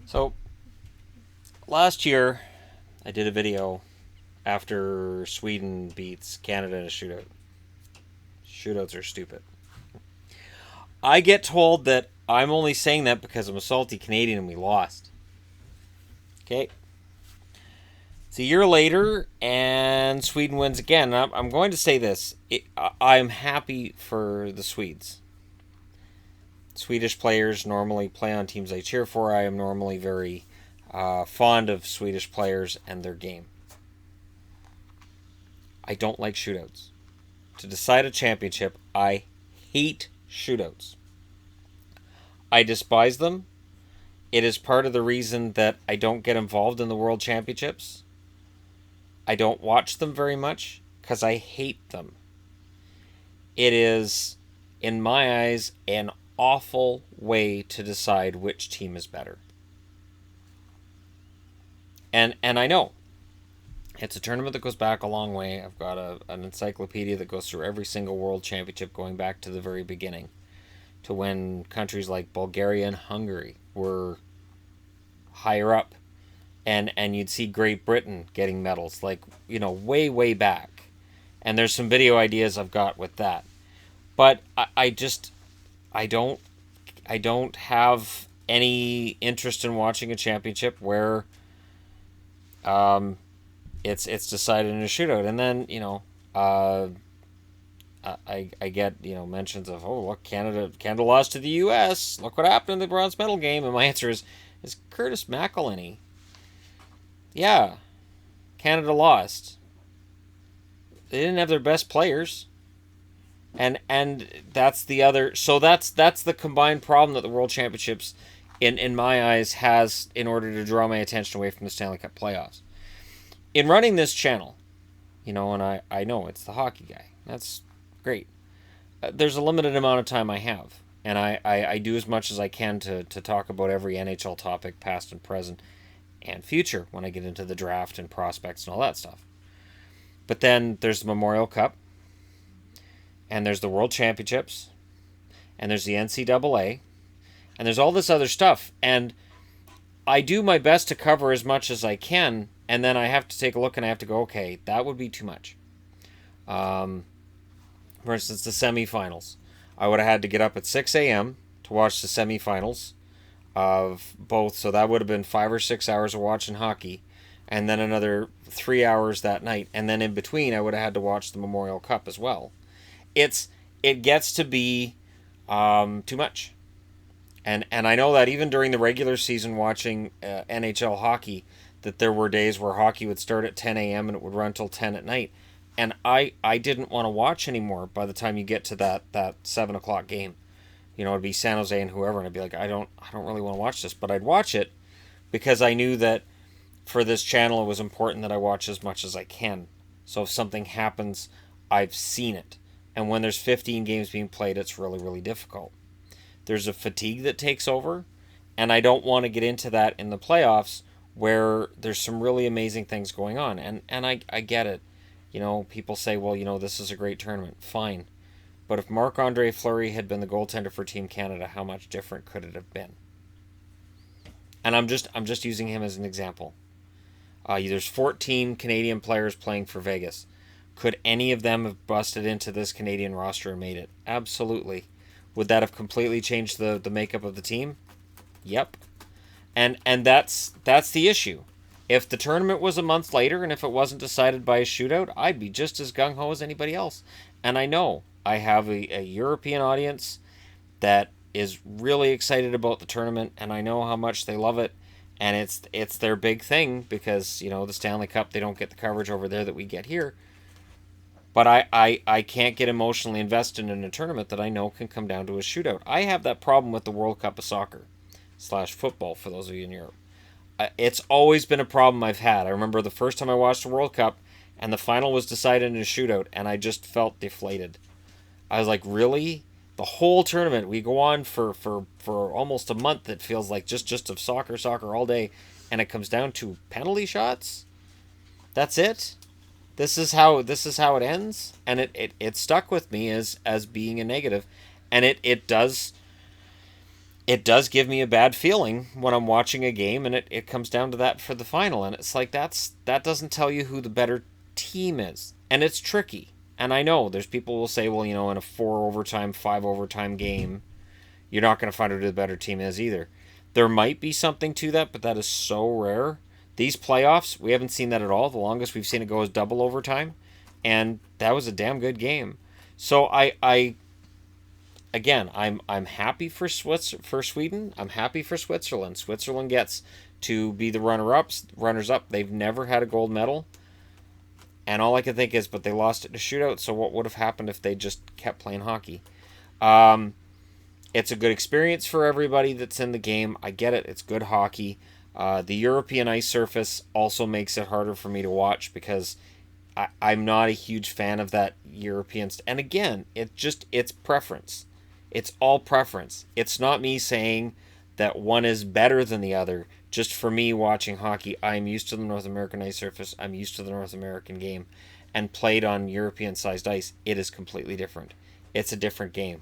So, last year, I did a video after Sweden beats Canada in a shootout. Shootouts are stupid. I get told that I'm only saying that because I'm a salty Canadian and we lost. Okay? It's a year later, and Sweden wins again. I'm going to say this. I'm happy for the Swedes. Swedish players normally play on teams I cheer for. I am normally very fond of Swedish players and their game. I don't like shootouts. To decide a championship, I hate shootouts. I despise them. It is part of the reason that I don't get involved in the World Championships. I don't watch them very much because I hate them. It is, in my eyes, an awful way to decide which team is better. And I know it's a tournament that goes back a long way. I've got an encyclopedia that goes through every single World Championship going back to the very beginning, to when countries like Bulgaria and Hungary were higher up, and you'd see Great Britain getting medals, like, way back. And there's some video ideas I've got with that. But I don't have any interest in watching a championship where it's decided in a shootout. And then, I get, mentions of, oh, look, Canada lost to the U.S. Look what happened in the bronze medal game. And my answer is Curtis McElhinney. Yeah, Canada lost. They didn't have their best players. And that's the other. So that's the combined problem that the World Championships, in my eyes, has in order to draw my attention away from the Stanley Cup playoffs. In running this channel, and I know it's the hockey guy. That's great. There's a limited amount of time I have. And I do as much as I can to talk about every NHL topic, past and present, and future, when I get into the draft and prospects and all that stuff. But then there's the Memorial Cup, and there's the World Championships, and there's the NCAA, and there's all this other stuff. And I do my best to cover as much as I can, and then I have to take a look and I have to go, okay, that would be too much. For instance, the semifinals. I would have had to get up at 6 a.m. to watch the semifinals of both, so that would have been 5 or 6 hours of watching hockey, and then another 3 hours that night, and then in between I would have had to watch the Memorial Cup as well. It gets to be too much, and I know that even during the regular season watching NHL hockey, that there were days where hockey would start at 10 a.m. and it would run till 10 at night, and I didn't want to watch anymore by the time you get to that 7 o'clock game. It'd be San Jose and whoever, and I'd be like, I don't really want to watch this, but I'd watch it because I knew that for this channel it was important that I watch as much as I can. So if something happens, I've seen it. And when there's 15 games being played, it's really, really difficult. There's a fatigue that takes over, and I don't want to get into that in the playoffs where there's some really amazing things going on. And I get it. People say, well, this is a great tournament. Fine. But if Marc-Andre Fleury had been the goaltender for Team Canada, how much different could it have been? And I'm just using him as an example. There's 14 Canadian players playing for Vegas. Could any of them have busted into this Canadian roster and made it? Absolutely. Would that have completely changed the makeup of the team? Yep. And that's the issue. If the tournament was a month later and if it wasn't decided by a shootout, I'd be just as gung-ho as anybody else. And I know I have a European audience that is really excited about the tournament, and I know how much they love it, and it's their big thing because, the Stanley Cup, they don't get the coverage over there that we get here. But I can't get emotionally invested in a tournament that I know can come down to a shootout. I have that problem with the World Cup of Soccer / football, for those of you in Europe. It's always been a problem I've had. I remember the first time I watched the World Cup, and the final was decided in a shootout, and I just felt deflated. I was like, really? The whole tournament, we go on for almost a month, it feels like, just of soccer all day, and it comes down to penalty shots? That's it? This is how it ends? And it stuck with me as being a negative. And it does it does give me a bad feeling when I'm watching a game and it comes down to that for the final. And it's like that doesn't tell you who the better team is. And it's tricky. And I know there's people who will say, well, in a 4 overtime, 5 overtime game, you're not going to find out who the better team is either. There might be something to that, but that is so rare. These playoffs, we haven't seen that at all. The longest we've seen it go is double overtime, and that was a damn good game. So again, I'm happy for Sweden. I'm happy for Switzerland. Switzerland gets to be the runners up. They've never had a gold medal. And all I can think is, but they lost it to Shootout, so what would have happened if they just kept playing hockey? It's a good experience for everybody that's in the game. I get it. It's good hockey. The European ice surface also makes it harder for me to watch because I'm not a huge fan of that European. And again, it's preference. It's all preference. It's not me saying that one is better than the other. Just for me watching hockey, I'm used to the North American ice surface. I'm used to the North American game. And played on European-sized ice, it is completely different. It's a different game.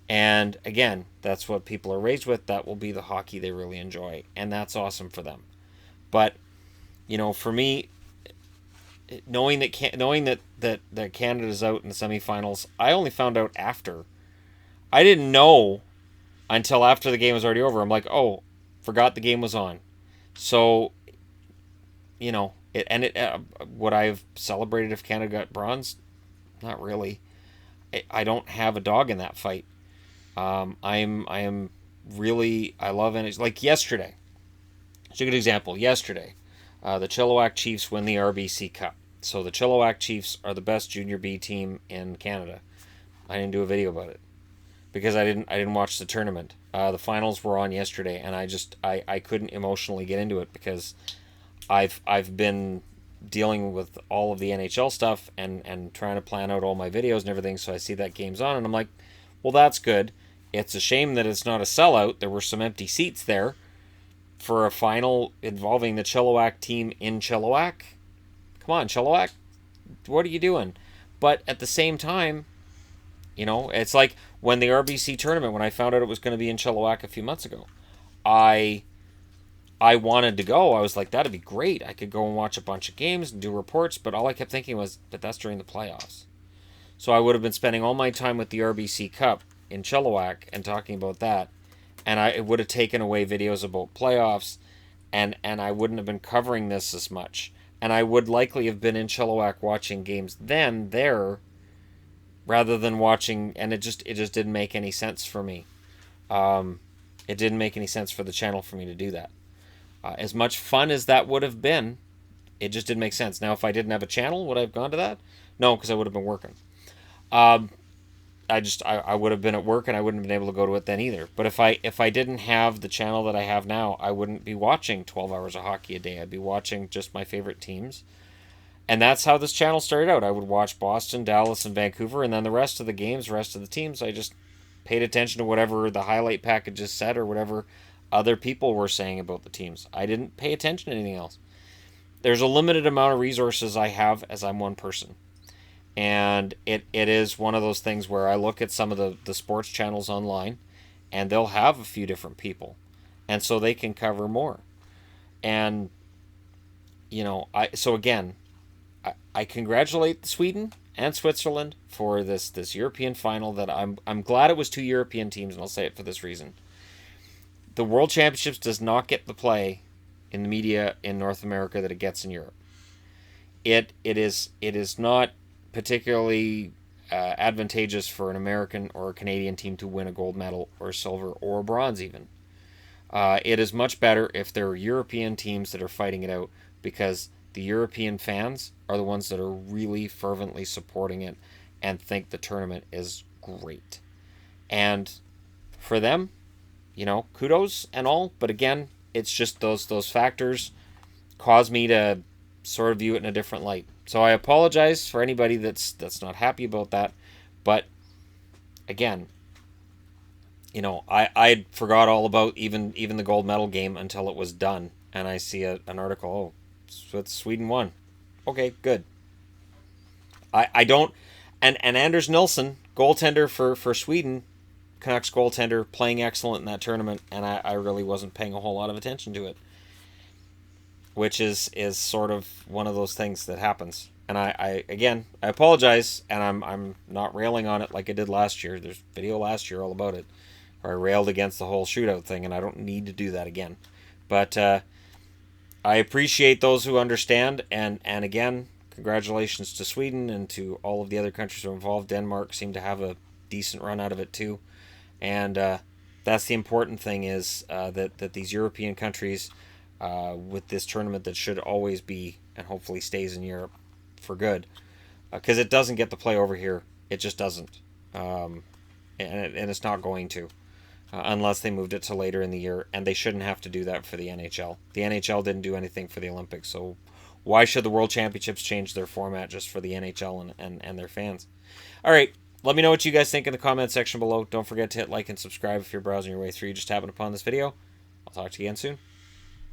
And again, that's what people are raised with. That will be the hockey they really enjoy. And that's awesome for them. But, for me, knowing that Canada's out in the semifinals, I only found out after. I didn't know until after the game was already over. I'm like, oh, forgot the game was on. So, would I have celebrated if Canada got bronze? Not really. I don't have a dog in that fight. I am really, I love it. Like yesterday, it's a good example. Yesterday, the Chilliwack Chiefs win the RBC Cup. So the Chilliwack Chiefs are the best junior B team in Canada. I didn't do a video about it because I didn't watch the tournament. The finals were on yesterday, and I couldn't emotionally get into it because I've been dealing with all of the NHL stuff and trying to plan out all my videos and everything. So I see that game's on, and I'm like, well, that's good. It's a shame that it's not a sellout. There were some empty seats there for a final involving the Chilliwack team in Chilliwack. Come on, Chilliwack, what are you doing? But at the same time, it's like when the RBC tournament, when I found out it was going to be in Chilliwack a few months ago, I wanted to go. I was like, that'd be great. I could go and watch a bunch of games and do reports, but all I kept thinking was, but that's during the playoffs. So I would have been spending all my time with the RBC Cup in Chilliwack and talking about that, and it would have taken away videos about playoffs, and I wouldn't have been covering this as much. And I would likely have been in Chilliwack watching games there rather than watching, and it just didn't make any sense for me. It didn't make any sense for the channel for me to do that. As much fun as that would have been, it just didn't make sense. Now, if I didn't have a channel, would I have gone to that? No, because I would have been working. I would have been at work and I wouldn't have been able to go to it then either. But if I didn't have the channel that I have now, I wouldn't be watching 12 hours of hockey a day. I'd be watching just my favorite teams. And that's how this channel started out. I would watch Boston, Dallas, and Vancouver, and then the rest of the games, rest of the teams, I just paid attention to whatever the highlight packages said or whatever other people were saying about the teams. I didn't pay attention to anything else. There's a limited amount of resources I have as I'm one person. And it is one of those things where I look at some of the sports channels online, and they'll have a few different people. And so they can cover more. And, so again, I congratulate Sweden and Switzerland for this European final that I'm glad it was 2 European teams, and I'll say it for this reason. The World Championships does not get the play in the media in North America that it gets in Europe. It is not particularly advantageous for an American or a Canadian team to win a gold medal or silver or a bronze even. It is much better if there are European teams that are fighting it out because the European fans are the ones that are really fervently supporting it and think the tournament is great. And for them, kudos and all, but again, it's just those factors cause me to sort of view it in a different light. So I apologize for anybody that's not happy about that, but again, I forgot all about even the gold medal game until it was done, and I see an article. Oh, Sweden won. Okay, good. I don't, and Anders Nilsson, goaltender for Sweden, Canucks goaltender playing excellent in that tournament, and I really wasn't paying a whole lot of attention to it, which is sort of one of those things that happens. And I apologize, and I'm not railing on it like I did last year. There's video last year all about it, where I railed against the whole shootout thing, and I don't need to do that again. But I appreciate those who understand, and again, congratulations to Sweden and to all of the other countries who are involved. Denmark seemed to have a decent run out of it too, and that's the important thing, is that these European countries, with this tournament that should always be and hopefully stays in Europe for good, because it doesn't get the play over here. It just doesn't, and it's not going to. Unless they moved it to later in the year, and they shouldn't have to do that for the NHL. The NHL didn't do anything for the Olympics, so why should the World Championships change their format just for the NHL and their fans? All right, let me know what you guys think in the comment section below. Don't forget to hit like and subscribe if you're browsing your way through. You just happened upon this video. I'll talk to you again soon.